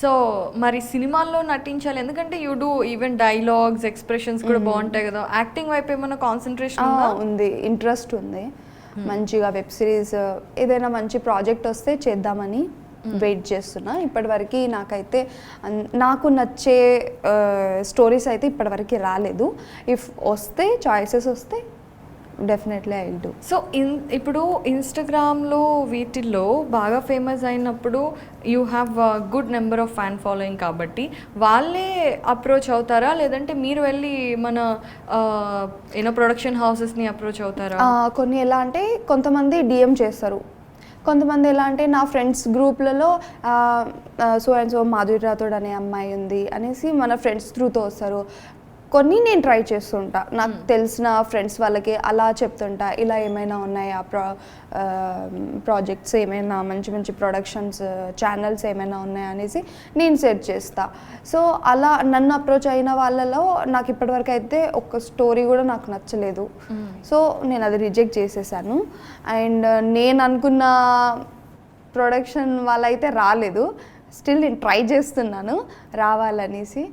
So మరి సినిమాల్లో నటించాలి, ఎందుకంటే you do even dialogues expressions కూడా బాగుంటాయి కదా, యాక్టింగ్ వైపు ఏమైనా కాన్సన్ట్రేషన్ ఉంది, ఇంట్రెస్ట్ ఉంది. మంచిగా వెబ్ సిరీస్ ఏదైనా మంచి ప్రాజెక్ట్ వస్తే చేద్దామని వెయిట్ చేస్తున్నా. ఇప్పటివరకు నాకైతే నాకు నచ్చే స్టోరీస్ అయితే ఇప్పటివరకు రాలేదు. ఇఫ్ వస్తే చాయిసెస్ వస్తే definitely I will do. So ఇప్పుడు ఇన్స్టాగ్రామ్లో వీటిల్లో బాగా ఫేమస్ అయినప్పుడు you have good number of fan following, కాబట్టి వాళ్ళే అప్రోచ్ అవుతారా, లేదంటే మీరు వెళ్ళి మన ఏదో ప్రొడక్షన్ హౌసెస్ని అప్రోచ్ అవుతారా? కొన్ని ఎలా అంటే కొంతమంది డిఎం చేస్తారు, కొంతమంది ఎలా అంటే నా ఫ్రెండ్స్ గ్రూప్లలో so and so Madhuri Rathod అనే అమ్మాయి ఉంది అనేసి మన ఫ్రెండ్స్ త్రూతో వస్తారు. కొన్ని నేను ట్రై చేస్తుంటా, నాకు తెలిసిన ఫ్రెండ్స్ వాళ్ళకి అలా చెప్తుంటా, ఇలా ఏమైనా ఉన్నాయా ప్రాజెక్ట్స్, ఏమైనా మంచి మంచి ప్రొడక్షన్స్ ఛానల్స్ ఏమైనా ఉన్నాయా అనేసి నేను సెర్చ్ చేస్తా. సో అలా నన్ను అప్రోచ్ అయిన వాళ్ళలో నాకు ఇప్పటివరకు అయితే ఒక స్టోరీ కూడా నాకు నచ్చలేదు. సో నేను అది రిజెక్ట్ చేసేసాను. అండ్ నేను అనుకున్న ప్రొడక్షన్ వాళ్ళైతే రాలేదు. స్టిల్ నేను ట్రై చేస్తున్నాను రావాలనేసి.